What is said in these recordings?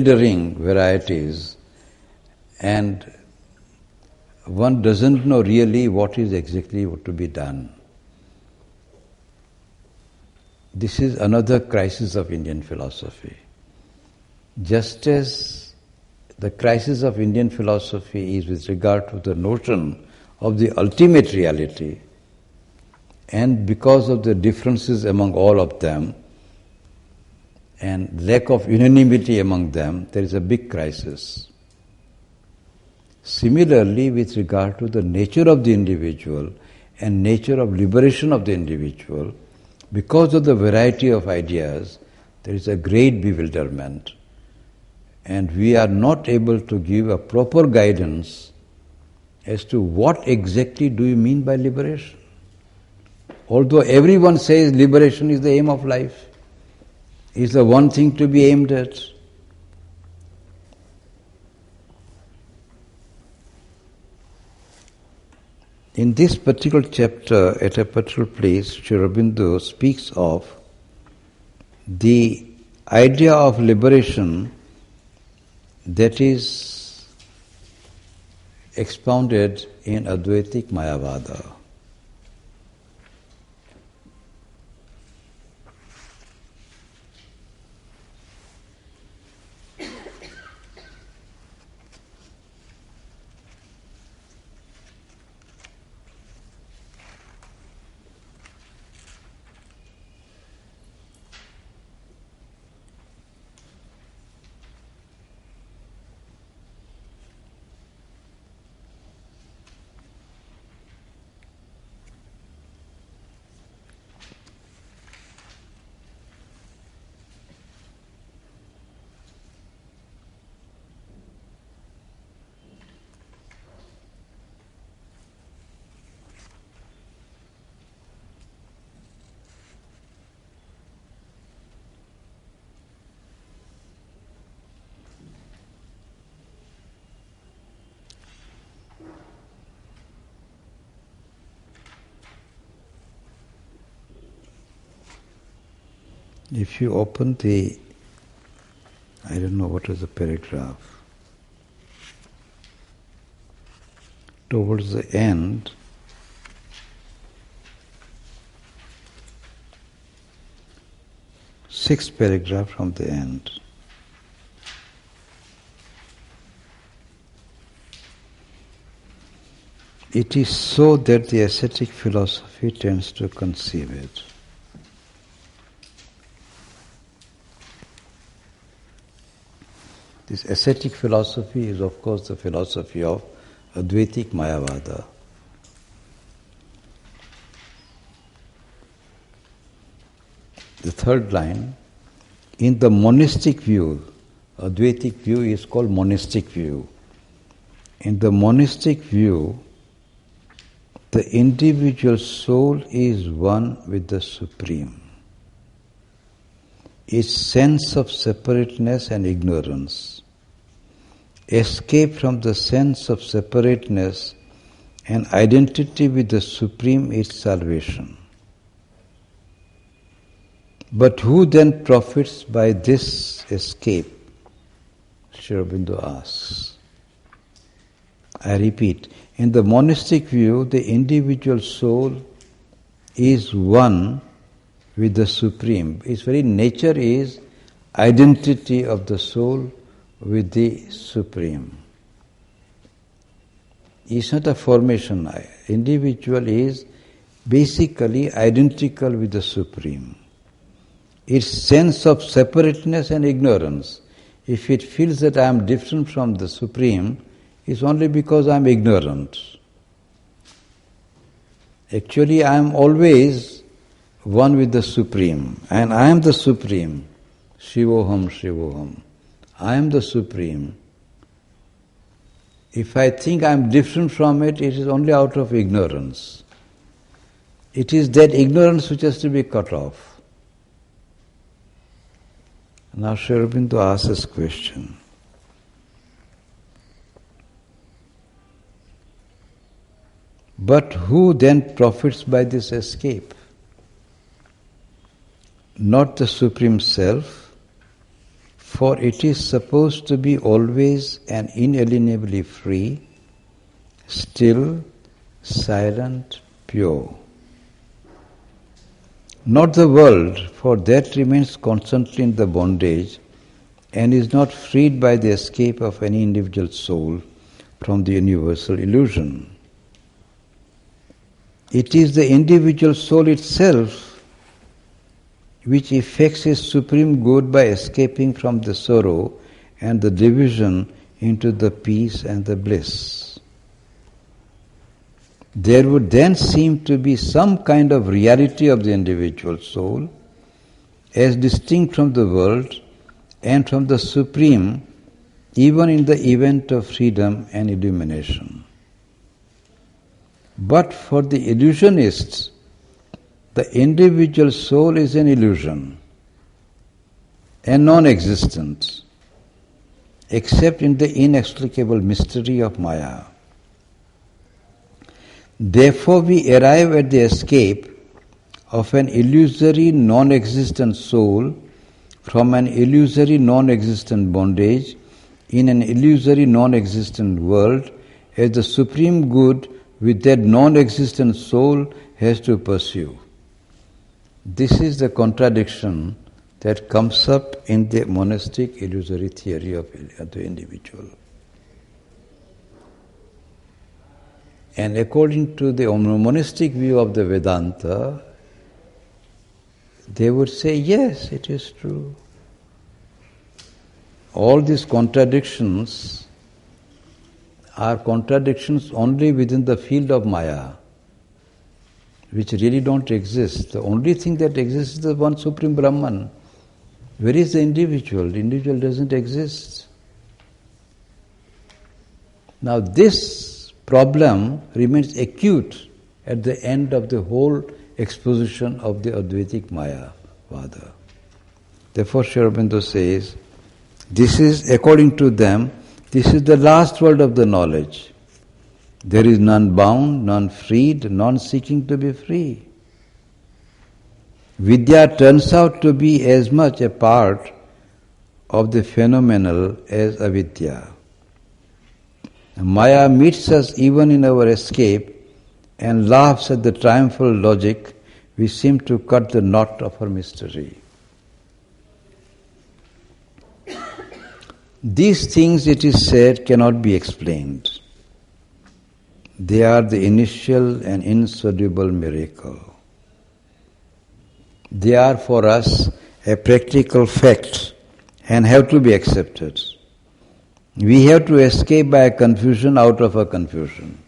bewildering varieties, and one doesn't know really what is exactly to be done. This is another crisis of Indian philosophy. Just as the crisis of Indian philosophy is with regard to the notion of the ultimate reality, and because of the differences among all of them and lack of unanimity among them, there is a big crisis. Similarly, with regard to the nature of the individual and nature of liberation of the individual, because of the variety of ideas, there is a great bewilderment. And we are not able to give a proper guidance as to what exactly do you mean by liberation. Although everyone says liberation is the aim of life, is the one thing to be aimed at. In this particular chapter, at a particular place, Aurobindo speaks of the idea of liberation that is expounded in Advaitic Mayavada. If you open the, I don't know what is the paragraph, towards the end, sixth paragraph from the end. It is so that the ascetic philosophy tends to conceive it. This ascetic philosophy is, of course, the philosophy of Advaitic Mayavada. The third line, in the monistic view, Advaitic view is called monistic view. In the monistic view, the individual soul is one with the Supreme. Its sense of separateness and ignorance, escape from the sense of separateness and identity with the Supreme is salvation. But who then profits by this escape? Aurobindo asks. I repeat, in the monistic view, the individual soul is one with the Supreme. Its very nature is identity of the soul with the Supreme. It's not a formation. Individual is basically identical with the Supreme. Its sense of separateness and ignorance, if it feels that I am different from the Supreme, is only because I am ignorant. Actually, I am always one with the Supreme, and I am the Supreme. Shivoham, Shivoham. I am the Supreme. If I think I am different from it, it is only out of ignorance. It is that ignorance which has to be cut off. Now Aurobindo asks this question. But who then profits by this escape? Not the Supreme Self, For it is supposed to be always and inalienably free, still, silent, pure. Not the world, for that remains constantly in the bondage and is not freed by the escape of any individual soul from the universal illusion. It is the individual soul itself which effects its supreme good by escaping from the sorrow and the division into the peace and the bliss. There would then seem to be some kind of reality of the individual soul as distinct from the world and from the supreme, even in the event of freedom and illumination. But for the illusionists, the individual soul is an illusion and non-existent, except in the inexplicable mystery of Maya. Therefore we arrive at the escape of an illusory non-existent soul from an illusory non-existent bondage in an illusory non-existent world as the supreme good which that non-existent soul has to pursue. This is the contradiction that comes up in the monistic illusory theory of the individual. And according to the monistic view of the Vedanta, they would say, yes, it is true. All these contradictions are contradictions only within the field of Maya, which really don't exist. The only thing that exists is the one Supreme Brahman. Where is the individual? The individual doesn't exist. Now this problem remains acute at the end of the whole exposition of the Advaitic Maya Vada. Therefore Aurobindo says, this is, according to them, this is the last world of the knowledge. There is none bound, none freed, none seeking to be free. Vidya turns out to be as much a part of the phenomenal as avidya. Maya meets us even in our escape and laughs at the triumphal logic which seems to cut the knot of her mystery. These things, it is said, cannot be explained. They are the initial and insoluble miracle. They are for us a practical fact and have to be accepted. We have to escape by a confusion out of a confusion.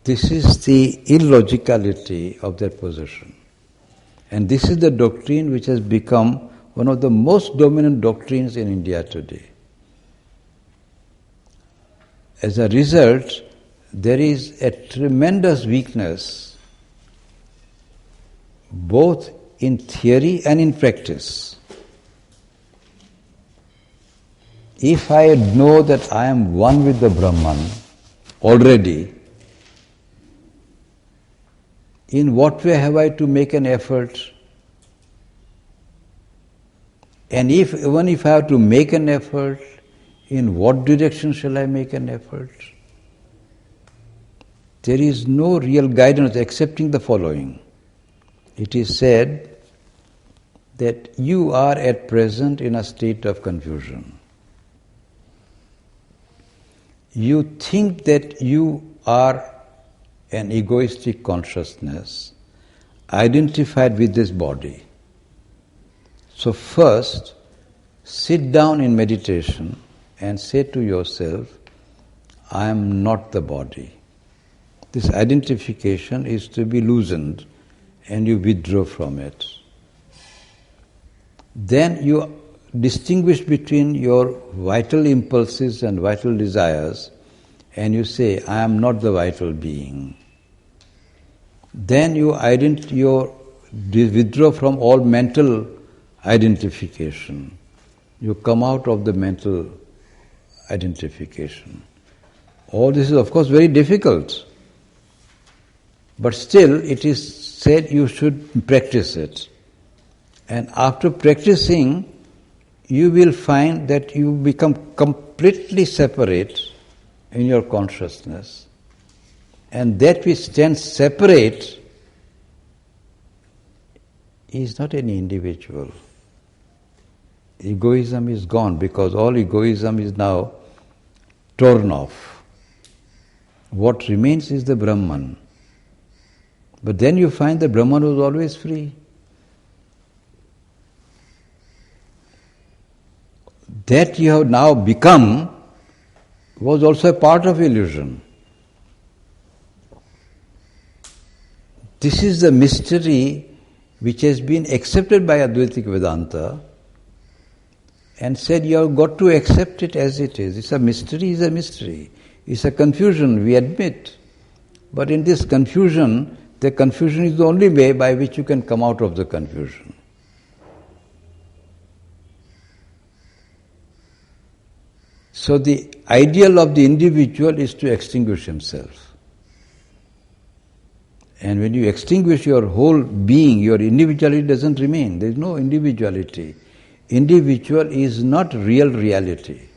This is the illogicality of that position. And this is the doctrine which has become one of the most dominant doctrines in India today. As a result, there is a tremendous weakness both in theory and in practice. If I know that I am one with the Brahman already, in what way have I to make an effort? And even if I have to make an effort, in what direction shall I make an effort? There is no real guidance excepting the following. It is said that you are at present in a state of confusion. You think that you are an egoistic consciousness identified with this body. So first, sit down in meditation and say to yourself, I am not the body. This identification is to be loosened and you withdraw from it. Then you distinguish between your vital impulses and vital desires and you say, I am not the vital being. Then you withdraw from all mental identification. You come out of the mental identification. All this is of course very difficult, but still it is said you should practice it. And after practicing, you will find that you become completely separate in your consciousness, and that which stands separate is not any individual. Egoism is gone because all egoism is now torn off. What remains is the Brahman. But then you find the Brahman was always free. That you have now become was also a part of illusion. This is the mystery which has been accepted by Advaitic Vedanta and said you have got to accept it as it is. It's a mystery, it's a mystery. It's a confusion, we admit. But in this confusion, the confusion is the only way by which you can come out of the confusion. So the ideal of the individual is to extinguish himself. And when you extinguish your whole being, your individuality doesn't remain. There is no individuality. Individual is not real reality.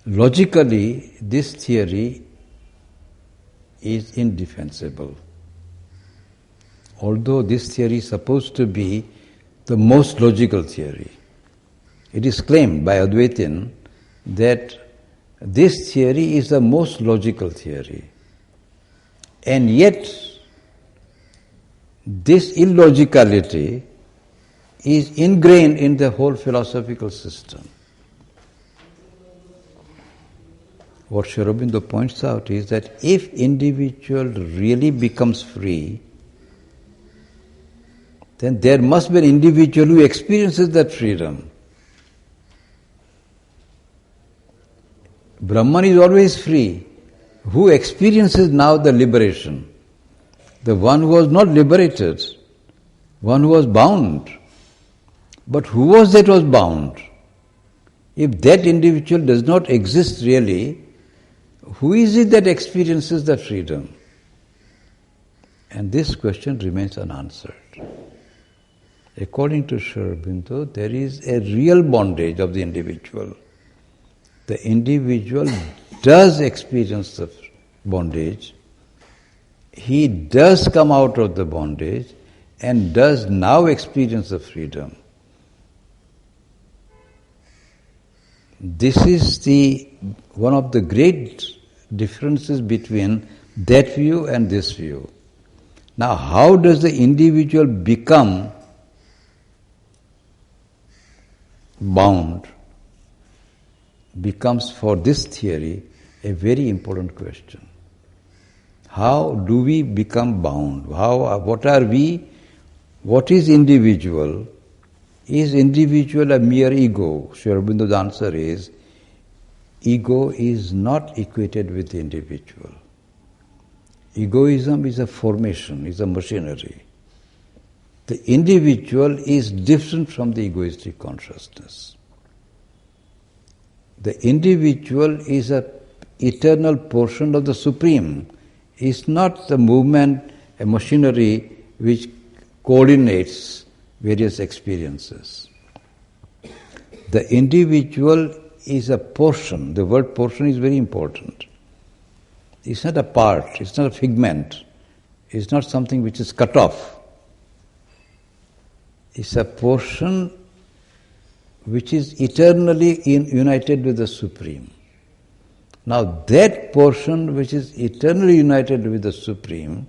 Logically, this theory is indefensible. Although this theory is supposed to be the most logical theory. It is claimed by Advaitin that this theory is the most logical theory. And yet, this illogicality is ingrained in the whole philosophical system. What Aurobindo points out is that if individual really becomes free, then there must be an individual who experiences that freedom. Brahman is always free. Who experiences now the liberation? The one who was not liberated, one who was bound. But who was that was bound? If that individual does not exist really, who is it that experiences the freedom? And this question remains unanswered. According to Aurobindo, there is a real bondage of the individual. The individual does experience the bondage. He does come out of the bondage and does now experience the freedom. This is one of the great differences between that view and this view. Now, how does the individual become bound? Becomes for this theory a very important question. How do we become bound? What are we? What is individual? Is individual a mere ego? Aurobindo's answer is, ego is not equated with the individual. Egoism is a formation, is a machinery. The individual is different from the egoistic consciousness. The individual is an eternal portion of the Supreme. It's not the movement, a machinery which coordinates various experiences. The individual is a portion. The word portion is very important. It's not a part, it's not a figment, it's not something which is cut off. It's a portion which is eternally united with the Supreme. Now that portion which is eternally united with the Supreme,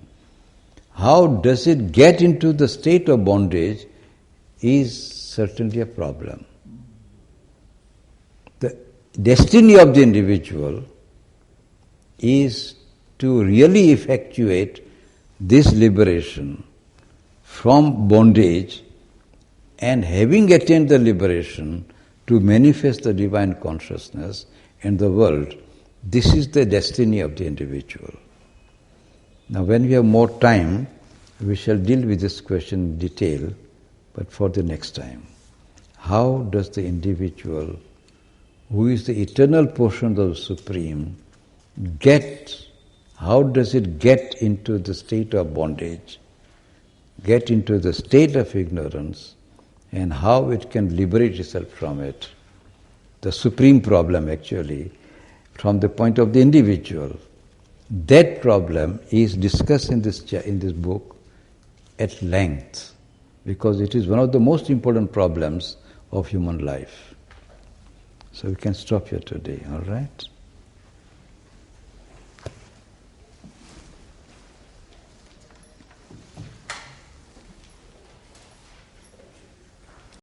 how does it get into the state of bondage is certainly a problem. The destiny of the individual is to really effectuate this liberation from bondage, and having attained the liberation, to manifest the divine consciousness in the world. This is the destiny of the individual. Now when we have more time, we shall deal with this question in detail, but for the next time. How does the individual, who is the eternal portion of the Supreme, get How does it get into the state of bondage, get into the state of ignorance, and how it can liberate itself from it? The supreme problem actually, from the point of the individual. That problem is discussed in this book at length, because it is one of the most important problems of human life. So we can stop here today, all right?